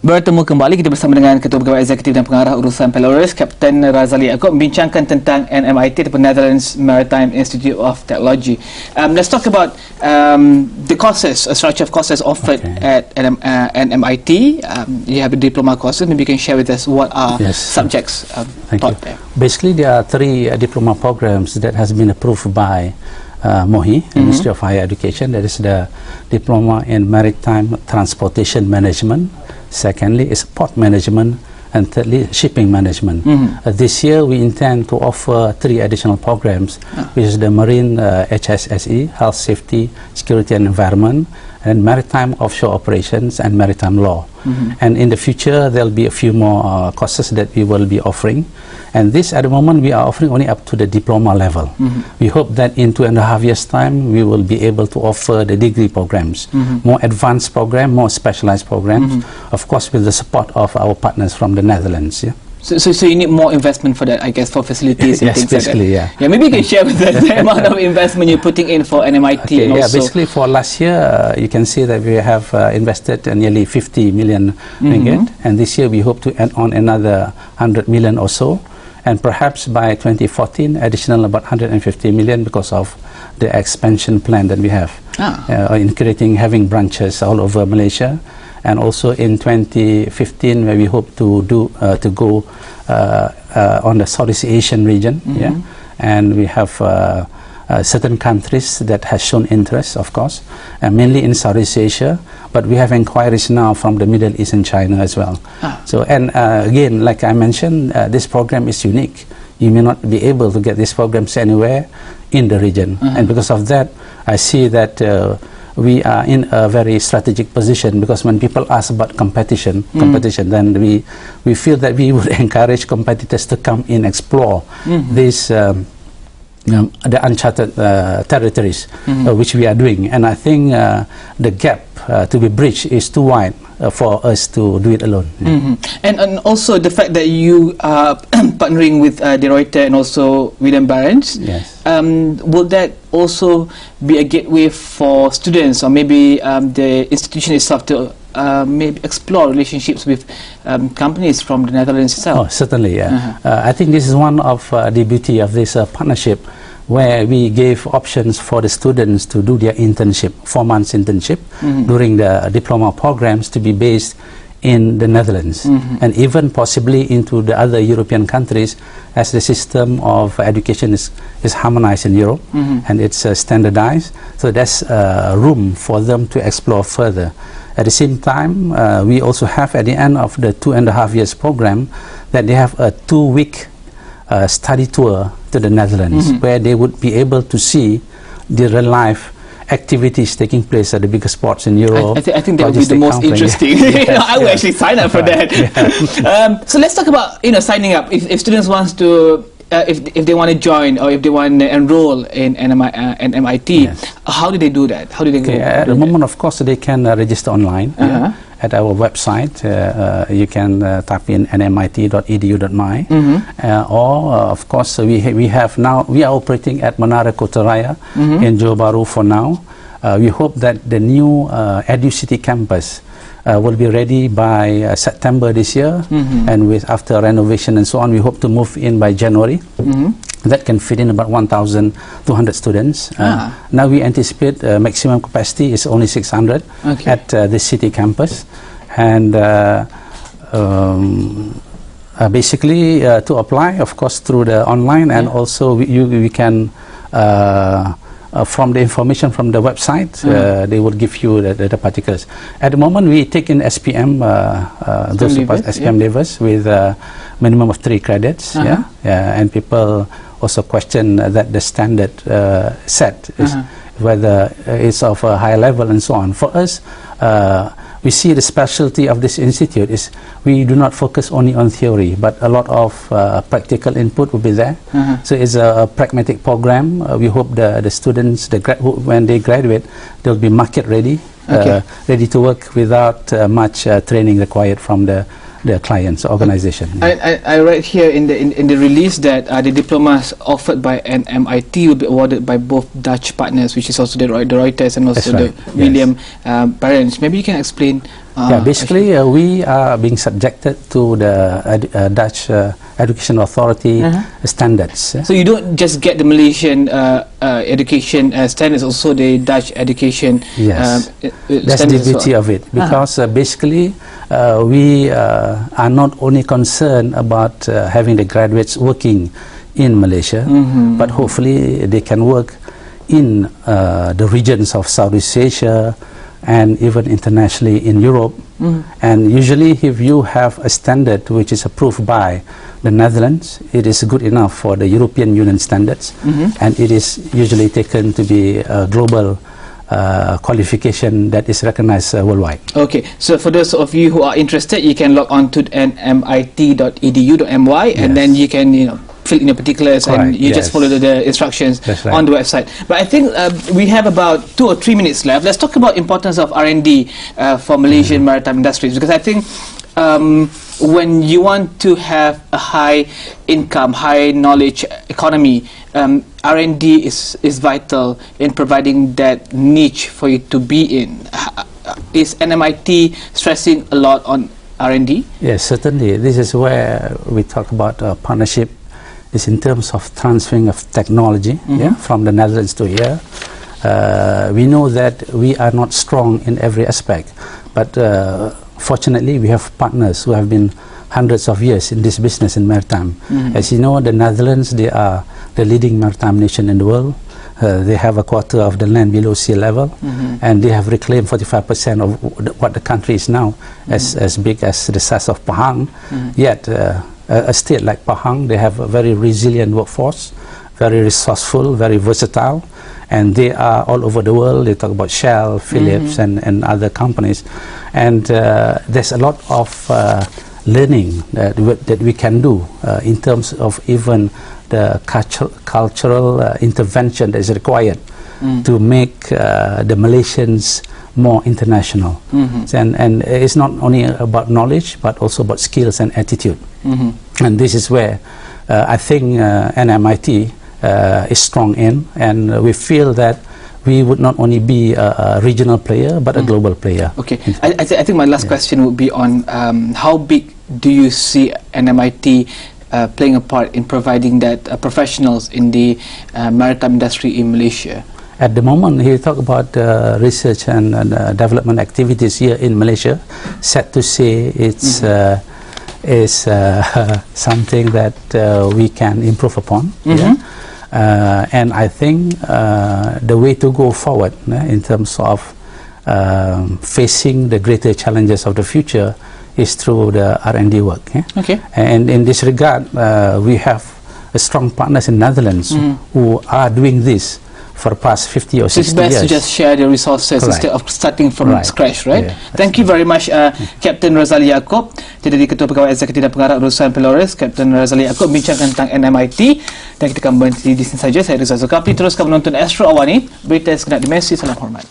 Bertemu kembali kita bersama dengan Ketua Pegawai Eksekutif dan Pengarah Urusan Pelorus, Kapten Razali Yaakob, membincangkan tentang NMIT ataupun Netherlands Maritime Institute of Technology. Let's talk about the courses, a structure of courses offered at NMIT. You have a diploma courses. Maybe you can share with us what are subjects taught there. Basically, there are three diploma programs that has been approved by MOHI, Ministry of Higher Education. That is the Diploma in Maritime Transportation Management. Secondly is Port Management, and thirdly Shipping Management. This year we intend to offer three additional programs, which is the Marine HSSE, Health, Safety, Security and Environment, and Maritime Offshore Operations and Maritime Law. And in the future there will be a few more courses that we will be offering, and this at the moment we are offering only up to the diploma level. We hope that in 2.5 years time we will be able to offer the degree programs, more advanced program, more specialized programs, of course with the support of our partners from the Netherlands. So you need more investment for that, I guess, for facilities and things like that. Yeah, maybe you can share with us the amount of investment you're putting in for NMIT. And also basically for last year, you can see that we have invested nearly 50 million ringgit, and this year we hope to add on another 100 million or so, and perhaps by 2014 additional about 150 million because of the expansion plan that we have in creating, having branches all over Malaysia. And also in 2015, where we hope to go on the Southeast Asian region, and we have certain countries that has shown interest, of course, mainly in Southeast Asia, but we have inquiries now from the Middle East and China as well. So, and again, like I mentioned, this program is unique. You may not be able to get these programs anywhere in the region, and because of that, I see that we are in a very strategic position, because when people ask about competition, then we feel that we would encourage competitors to come in, explore these the uncharted territories, which we are doing. And I think the gap to be bridged is too wide for us to do it alone. And also the fact that you are partnering with Deloitte and also William Barents, will that also be a gateway for students, or maybe the institution itself to maybe explore relationships with companies from the Netherlands itself? Oh, certainly, I think this is one of the beauty of this partnership, where we gave options for the students to do their internship, 4 months internship, during the diploma programs to be based in the Netherlands, and even possibly into the other European countries, as the system of education is harmonized in Europe, and it's standardized, so there's room for them to explore further. At the same time, we also have at the end of the 2.5 years program that they have a 2-week study tour to the Netherlands, where they would be able to see the real life activities taking place at the biggest ports in Europe. I think that would be the most interesting. I would actually sign up for that. So let's talk about signing up. If students wants to, if they want to join, or if they want to enroll in NMIT, how do they do that? How do they go? At the moment, of course, they can register online. At our website, you can type in nmit.edu.my, or of course we have now, we are operating at Menara Kota Raya in Johor Bahru for now. We hope that the new EduCity campus will be ready by September this year, and with after renovation and so on, we hope to move in by January. That can fit in about 1,200 students. Now we anticipate maximum capacity is only 600 at the city campus, and basically to apply, of course, through the online, and also we can from the information from the website, they will give you the particulars. At the moment, we take in SPM, those SPM levels with a minimum of 3 credits, and people also question that the standard set is whether it's of a high level and so on. For us, we see the specialty of this institute is we do not focus only on theory, but a lot of practical input will be there. So it's a pragmatic program. We hope the students, when they graduate, they'll be market ready, ready to work without much training required from the client's organization. I read here in the release that the diplomas offered by NMIT will be awarded by both Dutch partners, which is also the Reuters and also the William Barents. Maybe you can explain Yeah, basically we are being subjected to the Dutch Education Authority standards. So you don't just get the Malaysian education standards, also the Dutch education Yes, that's standards the as beauty well. of it, because basically we are not only concerned about having the graduates working in Malaysia, but hopefully they can work in the regions of Southeast Asia and even internationally in Europe. And usually if you have a standard which is approved by the Netherlands, it is good enough for the European Union standards, and it is usually taken to be a global qualification that is recognized worldwide. Okay, so for those of you who are interested, you can log on to nmit.edu.my, and then you can fill in your particulars, and you just follow the instructions on the website. But I think we have about 2 or 3 minutes left. Let's talk about importance of R&D for Malaysian maritime industries, because I think when you want to have a high income, high knowledge economy, R&D is vital in providing that niche for you to be in. Is NMIT stressing a lot on R&D? Yes, certainly. This is where we talk about partnership, is in terms of transferring of technology from the Netherlands to here. We know that we are not strong in every aspect, but fortunately we have partners who have been hundreds of years in this business in maritime. As you know, the Netherlands, they are the leading maritime nation in the world. They have a quarter of the land below sea level, and they have reclaimed 45% of what the country is now, as big as the size of Pahang. Yet a state like Pahang, they have a very resilient workforce, very resourceful, very versatile, and they are all over the world. They talk about Shell, Philips, and other companies, and there's a lot of learning that we can do in terms of even the cultural intervention that is required to make the Malaysians more international. And it's not only about knowledge, but also about skills and attitude. And this is where I think NMIT is strong in, and we feel that we would not only be a regional player, but a global player. Okay, I think my last question would be on how big do you see NMIT playing a part in providing that professionals in the maritime industry in Malaysia? At the moment, he talk about research and development activities here in Malaysia. Sad to say, it's is something that we can improve upon. And I think the way to go forward in terms of facing the greater challenges of the future is through the R&D work. Okay. And in this regard, we have a strong partners in Netherlands who are doing this for the past 50 or 60 years. It's best to just share the resources instead of starting from scratch, right? Thank you very much, Captain Razali Yaakob, jadi Ketua Pegawai Eksekutif dan Pengarah Urusan Pelores. Captain Razali Yaakob bincangkan tentang NMIT, dan kita akan berhenti di sini saja. Saya Rizal Zulkafli, teruskan menonton Bisnes Awani, berita segenap dimensi. Salam hormat.